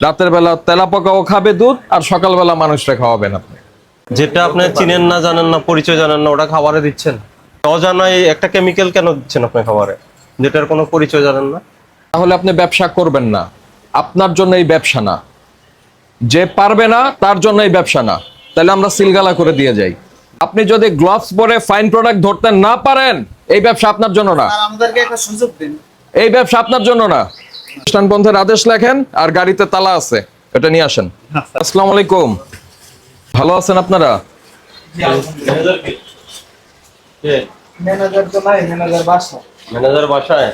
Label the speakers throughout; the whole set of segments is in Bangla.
Speaker 1: রাতের বেলা তেলাপোকাও খাবে দুধ, আর সকালবেলা মানুষরা খাওয়াবেন আপনি।
Speaker 2: যেটা আপনি চিনেন না, জানেন না, পরিচয় জানেন না, ওটা খাবারে দিচ্ছেন। অজানায় একটা কেমিক্যাল কেন দিচ্ছেন আপনি খাবারে, যেটার কোনো পরিচয় জানেন না?
Speaker 1: তাহলে আপনি ব্যবসা করবেন না। আপনার জন্য এই ব্যবসা না, যে পারবে না তার জন্য এই ব্যবসা না। তাহলে আমরা সিলগালা করে দিয়ে যাই। আপনি যদি গ্লাভস পরে ফাইন প্রোডাক্ট ধরতে না পারেন, এই ব্যবসা আপনার জন্য না।
Speaker 3: আমাদেরকে একটা সুযোগ দিন।
Speaker 1: এই ব্যবসা আপনার জন্য না। প্রতিষ্ঠান বন্ধের আদেশ লেখেন, আর গাড়িতে তালা আছে, এটা নিয়ে আসেন। আসসালামু আলাইকুম, ভালো আছেন আপনারা?
Speaker 3: ম্যানেজার তো নাই, ম্যানেজার বাসা।
Speaker 2: ম্যানেজার বাসায়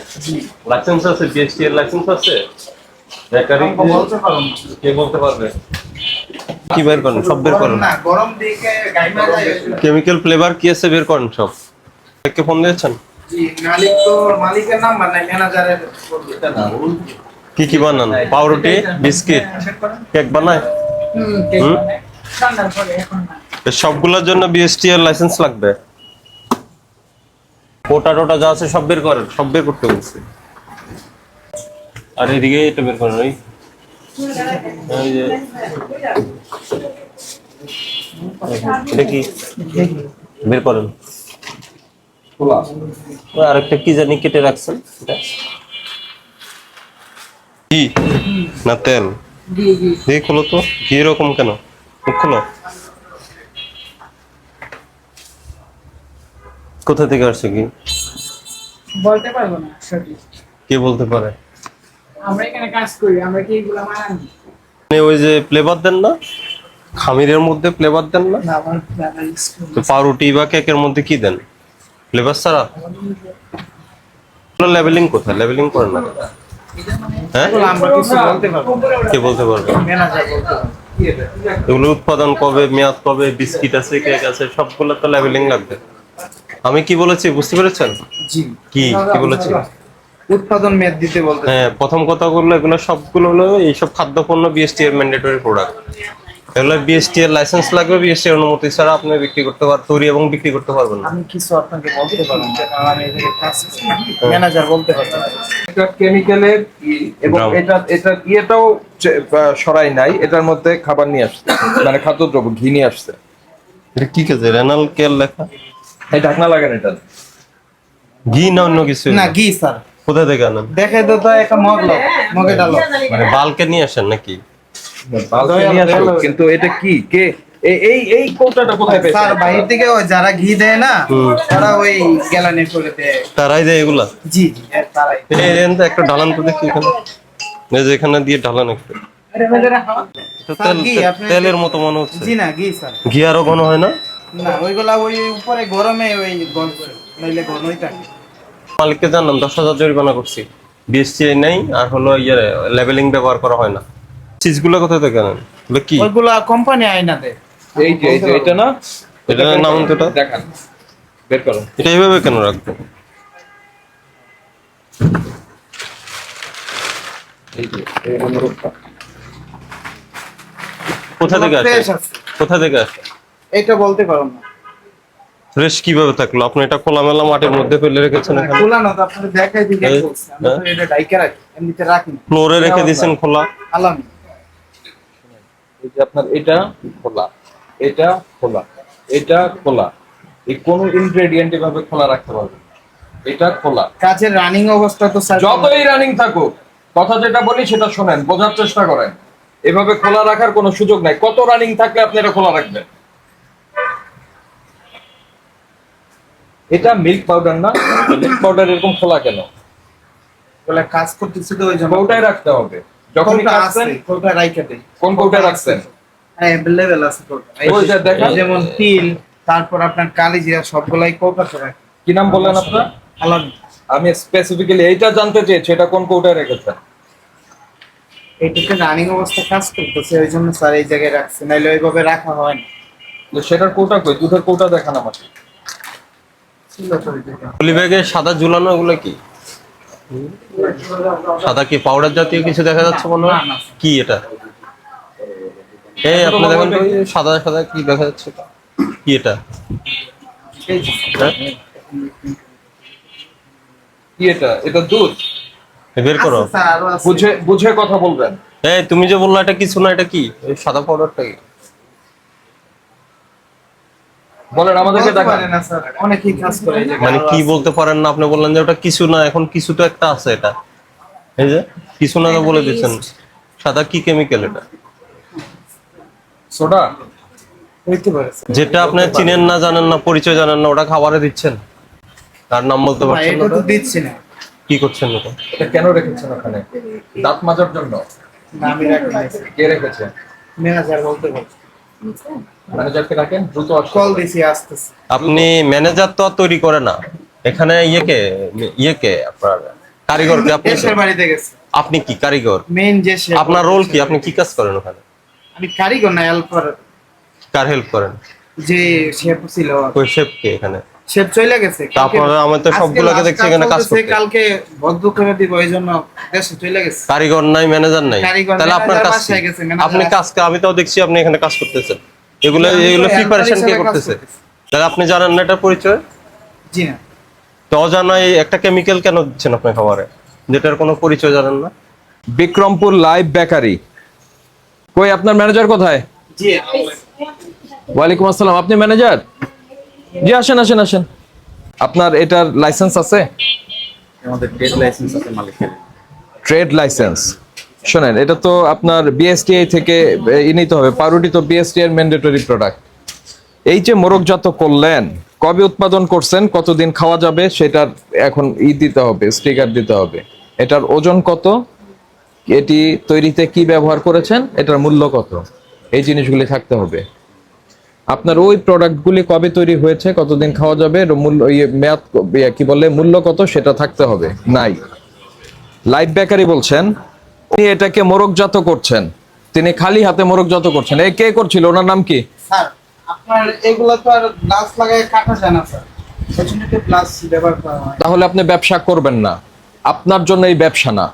Speaker 2: লাইসেন্স আছে, বিএসটি এর লাইসেন্স আছে? বেকারি
Speaker 3: বলতে পারো না।
Speaker 2: কে বলতে পারবে? কি বের করেন, সব বের করেন।
Speaker 3: না, গরম দিকে গাইমা যায়।
Speaker 2: কেমিক্যাল ফ্লেভার কি আছে বের করেন সব। কে ফোন দিয়েছেন?
Speaker 3: জি, মালিক তো মালিকের নাম্বার নাই, ম্যানেজারের এটা না।
Speaker 2: কি কি বানান? পাউরুটি, বিস্কিট, কেক বানায়? হুম?
Speaker 3: ঠান্ডার পরে এখন না।
Speaker 2: সবগুলোর জন্য বিএসটি এর লাইসেন্স লাগবে। কোটা টোটা যা আছে সব বের করেন, সব বের করতে বলছি। আর এদিকে এটা বের করেন, এই যে এটা কি বের করেন। আরেকটা কি জানি কেটে রাখছেন, এটা কি না তেল?
Speaker 3: জি জি।
Speaker 2: দিয়ে খোলো তো, কি এরকম কেন? মুখ খোলো। কোথা থেকে আসছে কি?
Speaker 3: বলতে পারবো না সঠিক।
Speaker 2: কে বলতে পারে?
Speaker 3: আমরা এখানে কাজ করি, আমরা কি এগুলো মানানি?
Speaker 2: ওই যে ফ্লেভার দেন না, খামিরের মধ্যে ফ্লেভার দেন না?
Speaker 3: না, আমার ব্যাপার স্কুল।
Speaker 2: তো পাউরুটি বা কেকের মধ্যে কি দেন ফ্লেভার ছাড়া? লেবেলিং কোথায়? লেবেলিং করেন না? হ্যাঁ,
Speaker 3: এগুলো আমরা কিছু বলতে পারবো না।
Speaker 2: কে বলতে পারবে?
Speaker 3: ম্যানেজার বলতে পারবে।
Speaker 2: এগুলো উৎপাদন কবে, মেয়াদ কবে, বিস্কিট আছে, কেক আছে, সবগুলো তো লেবেলিং লাগবে। আমি কি বলেছি বুঝতে পেরেছেন?
Speaker 3: জি।
Speaker 2: কি কি বলেছি?
Speaker 3: উৎপাদন মেয়াদ দিতে বলতে।
Speaker 2: হ্যাঁ, প্রথম কথা বললো এগুলো সবগুলো হলো এইসব খাদ্যপণ্য বিএসটি এর ম্যান্ডেটরি প্রোডাক্ট। এগুলো বিএসটি এর লাইসেন্স লাগবে, বিএসটি এর অনুমতি ছাড়া আপনি বিক্রি করতে পারবেন, তৈরি এবং বিক্রি করতে পারবেন না।
Speaker 3: আমি কিছু আপনাকে বলতে পারবো না, কারণ আমি এখানে কাজ করি। ম্যানেজার বলতে পারবে না।
Speaker 1: এটা কেমিক্যালের এবং
Speaker 2: Brown.
Speaker 1: এটা ইয়েটাও সরাই নাই, এটার মধ্যে খাবার নিয়ে আসছে, মানে খাদ্যদ্রব্য ঘি নিয়ে আসছে।
Speaker 2: এটা কি কাজে রেনাল কেয়ার লেখা?
Speaker 1: এই ঢাকনা লাগান এটা।
Speaker 2: ঘি না অন্য কিছু?
Speaker 3: না, ঘি স্যার।
Speaker 2: কোথা থেকে আনেন?
Speaker 3: দেখে তো তো একটা মগ লো, মগে ডালো।
Speaker 2: মানে বালকে নিয়ে আসেন নাকি?
Speaker 1: বালতি নিয়ে আসো, কিন্তু এটা কি কে এই কৌটাটা কোথায় পেয়েছেন?
Speaker 3: স্যার বাইরে থেকে ওই যারা ঘি দেয় না, তারা ওই গ্যালানে করে দেয়।
Speaker 2: তারাই দেয় এগুলা?
Speaker 3: জি জি, তারাই।
Speaker 2: এই দেন তো একটা ঢালান তো দেখি এখানে, এই যে এখানে দিয়ে ঢালান একটু। তো
Speaker 3: স্যার, ঘি আপনি-
Speaker 2: তেলের মতো মনে হচ্ছে।
Speaker 3: জি না, ঘি স্যার।
Speaker 2: ঘি আরো ঘন হয় না?
Speaker 3: না, ওইগুলা ওই উপরে গরমে ওই গল করে, নইলে ঘনই থাকে।
Speaker 2: মালিককে জানান 10,000 জরিমানা করছি। বিএসটি নেই, আর হলো ইয়ে লেবেলিং ব্যবহার করা হয় না। চিজগুলো কোথা থেকে আনেন? এগুলো কি?
Speaker 3: ওইগুলা কোম্পানি আইনা দেয়।
Speaker 1: এই যে এটা না,
Speaker 2: এটা নাম তো এটা?
Speaker 1: দেখান, বের করুন।
Speaker 2: এটা এইভাবে কেন রাখবো?
Speaker 1: এই যে এই অনুরূপটা।
Speaker 2: কোথা থেকে আসে?
Speaker 3: ফ্রেশ আছে।
Speaker 2: কোথা থেকে আসে?
Speaker 3: এটা বলতে পারো না।
Speaker 2: ফ্রেশ কিভাবে থাকলো? আপনি এটা খোলামেলা মাটির মধ্যে ফেলে রেখেছেন এখানে,
Speaker 3: খোলা না তো, আপনাদের দেখাই দিকে
Speaker 2: এই,
Speaker 3: বলছি। আমরা তো এটা ডাইকা রাখি, এমনিতে রাখি না।
Speaker 2: ফ্লোরে রেখে দিয়েছেন খোলা।
Speaker 3: আলামি।
Speaker 1: এই যে আপনার এটা খোলা, এটা খোলা, এটা খোলা, এই কোন ইনগ্রেডিয়েন্ট এভাবে খোলা রাখতে পারবেন? এটা খোলা।
Speaker 3: কাজের রানিং অবস্থা তো স্যার
Speaker 1: যতই রানিং থাকুক, কথা যেটা বলি সেটা শোনেন, বোঝার চেষ্টা করেন। এভাবে খোলা রাখার কোনো সুযোগ নাই। কত রানিং থাকলে আপনি এটা খোলা রাখবেন? এটা মিল্ক পাউডার না, মিল্ক পাউডার এরকম খোলা কেন?
Speaker 3: বলে কাজ করতেছি তো ওই জন্য।
Speaker 1: কৌটায় রাখতে হবে। যখনই
Speaker 3: কৌটা
Speaker 1: কাটছেন,
Speaker 3: আছে, কৌটা রাইখা দেই।
Speaker 1: কোন কৌটায় রাখছেন?
Speaker 3: হ্যাঁ, अवेलेबल আছে কৌটা।
Speaker 1: ওই যে দেখেন।
Speaker 3: যেমন তিল, তারপর আপনার কালিজিরা সবগুলাই কৌটাতে রাখি।
Speaker 1: কি নাম বললেন আপনার?
Speaker 3: আলামি।
Speaker 1: আমি স্পেসিফিক্যালি এইটা জানতে চেয়েছি, এটা কোন কৌটায় রেখেছেন?
Speaker 3: এইটাতে রানিং অবস্থা কাজ করতেছে, ওই জন্য স্যার এই জায়গায় রাখছে, নাইলে ওইভাবে রাখা হয় না।
Speaker 1: তো সেটার কৌটা কই? দুধের কৌটা দেখান আমাকে।
Speaker 3: ছিল তো ওই জায়গায়।
Speaker 2: পলি ব্যাগে সাদা ঝুলানো, এগুলো কি? সাদা কি পাউডার জাতীয় কিছু দেখা যাচ্ছে মনে হয়?
Speaker 3: না, না।
Speaker 2: কি এটা? এই আপনি দেখেন তো, ওই সাদা সাদা কি দেখা যাচ্ছে, কি এটা?
Speaker 3: এই যে,
Speaker 2: হ্যাঁ?
Speaker 1: কি এটা? এটা দুধ।
Speaker 2: বের করো।
Speaker 3: আছে স্যার, আরো আছে।
Speaker 1: বুঝে বুঝে কথা বলবেন।
Speaker 2: এই তুমি যে বললা এটা কিছু না, এটা কি এই সাদা পাউডারটা কি?
Speaker 1: বলেন আমাদেরকে
Speaker 3: বলতে
Speaker 1: দেখান।
Speaker 3: পারে না স্যার, অনেকেই কাজ করে এই জায়গায়।
Speaker 2: মানে
Speaker 3: আরো
Speaker 2: কি
Speaker 3: আছে।
Speaker 2: বলতে পারেন না? আপনি বললেন যে ওটা কিছু না, এখন কিছু তো একটা আছে। এটা এই যে কিছু না তো বলে দিচ্ছেন। সাদা কি কেমিক্যাল এটা?
Speaker 1: সোডা।
Speaker 3: হইতে পারে স্যার।
Speaker 2: যেটা আপনি চিনেন না, জানেন না, পরিচয় জানেন না, ওটা খাবারে দিচ্ছেন, তার নাম বলতে
Speaker 3: না,
Speaker 2: পারছেন
Speaker 3: এটা
Speaker 2: না
Speaker 3: তো
Speaker 2: তো?
Speaker 3: দিচ্ছি না।
Speaker 2: কি করছেন এটা?
Speaker 1: এটা কেন রেখেছেন ওখানে? দাঁত মাজার জন্য?
Speaker 3: না, আমি রাখি নাই স্যার।
Speaker 1: কে রেখেছে?
Speaker 3: ম্যানেজার বলতে পারছে।
Speaker 1: ম্যানেজারকে রাখেন, দ্রুত আসতে
Speaker 3: কল
Speaker 1: বলেন।
Speaker 3: দিছি, আসতেছে।
Speaker 2: আপনি ম্যানেজার তো আর তৈরি করে না এখানে। ইয়েকে আপনার কারিগরকে আপনি তো?
Speaker 3: দেশের বাড়িতে গেছে।
Speaker 2: আপনি কি কারিগর?
Speaker 3: মেইন যে সে
Speaker 2: আপনার রোল কি? আপনি কি কাজ করেন ওখানে?
Speaker 3: আমি কারিগর না, হেল্পার।
Speaker 2: কার হেল্প করেন?
Speaker 3: যে শেফ ছিল,
Speaker 2: ওই শেফ কে এখানে?
Speaker 3: শেফ চলে গেছে।
Speaker 2: তারপরে আমি তো
Speaker 3: আজকে
Speaker 2: সবগুলোকে
Speaker 3: last
Speaker 2: দেখছি এখানে কাজ
Speaker 3: চলতেছে,
Speaker 2: করতে।
Speaker 3: কালকে বদ্ধ করে দিব, এই জন্য দেশে চলে গেছে।
Speaker 2: কারিগর নাই, ম্যানেজার নাই,
Speaker 3: কারিগর,
Speaker 2: তাহলে আপনার
Speaker 3: ম্যানেজার
Speaker 2: কাজ কি?
Speaker 3: বাসায় গেছে, ম্যানেজার
Speaker 2: আপনি কাজ, আমি তো দেখছি আপনি এখানে কাজ করতেছেন। এগুলো
Speaker 3: আমি তো
Speaker 2: এগুলো
Speaker 3: helper
Speaker 2: প্রিপারেশন কে
Speaker 3: হিসেবে কাজ
Speaker 2: করতেছে?
Speaker 3: করতেছি।
Speaker 2: তাহলে আপনি জানেন না এটা পরিচয়?
Speaker 3: জি না।
Speaker 2: তো অজানাই একটা কেমিক্যাল কেন দিচ্ছেন আপনি খাবারে, যেটার কোনো পরিচয় জানেন না?
Speaker 1: Bikrampur live bakery. কই আপনার ম্যানেজার কোথায়?
Speaker 3: জি,
Speaker 1: ওয়ালাইকুম আসসালাম, আপনি ম্যানেজার? জি আসেন আসেন আসেন। আপনার এটার লাইসেন্স আছে?
Speaker 4: আমাদের ট্রেড লাইসেন্স আছে মালিকের।
Speaker 1: Trade licence. শোনেন, এটা তো আপনার বিএসটিআই থেকে নিতে হবে। পাউরুটি তো বিএসটিআই এর ম্যান্ডেটরি প্রোডাক্ট। এই যে মোরগজাত করলেন, কবে উৎপাদন করছেন, কতদিন খাওয়া যাবে, সেটার এখন দিতে হবে, স্টিকার দিতে হবে। এটার ওজন কত, এটি তৈরিতে কি ব্যবহার করেছেন, এটার মূল্য কত, এই জিনিসগুলি থাকতে হবে। আপনার ওই প্রোডাক্টগুলি কবে তৈরি হয়েছে, কতদিন খাওয়া যাবে, এর মূল্য, মেয়াদ, কি বলে, মূল্য কত, সেটা থাকতে হবে। নাই। লাইভ বেকারি বলছেন, উনি এটাকে মোরগজাত করছেন, তিনি খালি হাতে মোরগজাত করছেন। এই কে করছিল, ওনার নাম কি?
Speaker 3: স্যার আপনার এগুলা তো আর গ্লাস লাগায় কাটা যায় না স্যার, সেই জন্য তো গ্লাস ব্যবহার করা হয়।
Speaker 1: তাহলে আপনি ব্যবসা করবেন না। আপনার জন্য এই ব্যবসা না।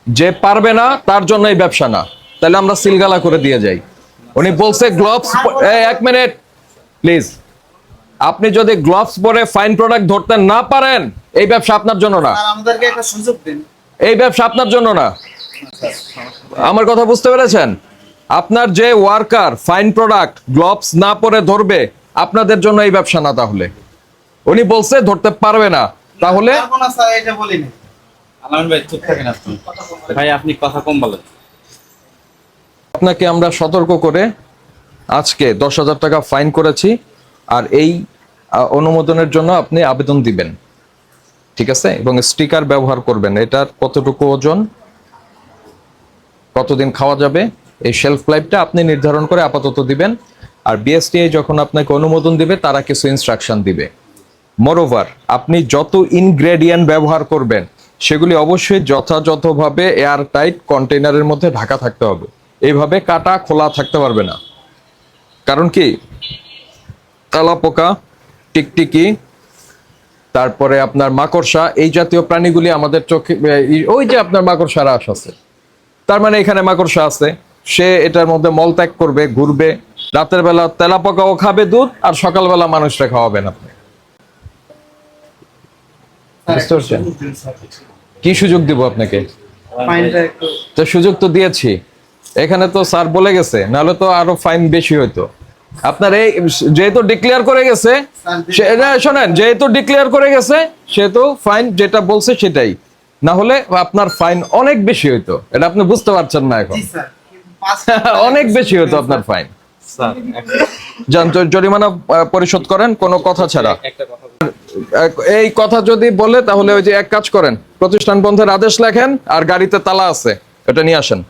Speaker 1: যে পারবে না তার জন্য এই ব্যবসা না। তাহলে আমরা সিলগালা করে দিয়ে যাই। উনি বলছে গ্লোভস, এক মিনিট প্লিজ। আপনি যদি গ্লোভস পরে ফাইন প্রোডাক্ট ধরতে না পারেন, এই ব্যবসা আপনার জন্য না।
Speaker 3: স্যার আমাদেরকে একটা সুযোগ দিন।
Speaker 1: এই ব্যবসা আপনার জন্য না। আমার কথা বুঝতে পেরেছেন? আপনার যে ওয়ার্কার ফাইন প্রোডাক্ট গ্লোভস না পরে ধরবে, আপনাদের জন্য এই ব্যবসা না। তাহলে উনি বলছে ধরতে পারবে না, তাহলে
Speaker 3: পারবো না স্যার, এটা বলিনি।
Speaker 4: আলামিন ভাই চুপ থাকেন আপনি। ভাই আপনি কথা কম বলেন।
Speaker 1: আপনাকে আমরা সতর্ক করে আজকে 10,000 টাকা ফাইন করেছি। আর এই অনুমোদনের জন্য আপনি আবেদন দিবেন, ঠিক আছে? এবং স্টিকার ব্যবহার করবেন। এটার কতটুকু ওজন, কতদিন খাওয়া যাবে, এই শেলফ লাইফটা আপনি নির্ধারণ করে আপাতত দিবেন। আর বিএসটিআই যখন আপনাকে অনুমোদন দিবে, তারা কিছু ইনস্ট্রাকশন দিবে। মোরওভার, আপনি যত ইনগ্রেডিয়েন্ট ব্যবহার করবেন, সেগুলি অবশ্যই যথাযথভাবে এয়ার টাইট কন্টেইনারের মধ্যে ঢাকা থাকতে হবে। এইভাবে কাটা খোলা থাকতে পারবে না। কারণ কি, তেলাপোকা, টিকটিকি, তারপরে আপনার মাকড়সা, এই জাতীয় প্রাণীগুলি আমাদের চোখে, ওই যে আপনার মাকড়সা রাস আছে, তার মানে এখানে মাকড়সা আছে। সে এটার মধ্যে মলত্যাগ করবে, ঘুরবে। রাতের বেলা তেলাপোকাও খাবে দুধ, আর সকালবেলা মানুষরা খাওয়াবেন আপনি। বুঝতে পারছেন? কি সুযোগ দিব আপনাকে?
Speaker 3: ফাইনটা একটু
Speaker 1: তো সুযোগ তো দিয়েছি। এখানে তো স্যার বলে গেছে, নাহলে তো আরো ফাইন বেশি হইতো। আপনার এই যেহেতু ডিক্লেয়ার করে গেছে, শোনেন, যেহেতু ডিক্লেয়ার করে গেছে, সেহেতু ফাইন যেটা বলছে সেটাই। না হলে আপনার ফাইন অনেক বেশি হইতো। এটা আপনি বুঝতে পারছেন না এখন।
Speaker 3: জি স্যার, কিন্তু 5
Speaker 1: অনেক বেশি হতো আপনার ফাইন।
Speaker 4: স্যার
Speaker 1: যান, জরিমানা পরিশোধ করেন কোনো কথা ছাড়া।
Speaker 4: একটা কথা
Speaker 1: এই কথা যদি বলে, তাহলে ওই যে এক কাজ করেন, প্রতিষ্ঠান বন্ধের আদেশ লেখেন, আর গাড়িতে তালা আছে, এটা নিয়ে আসেন।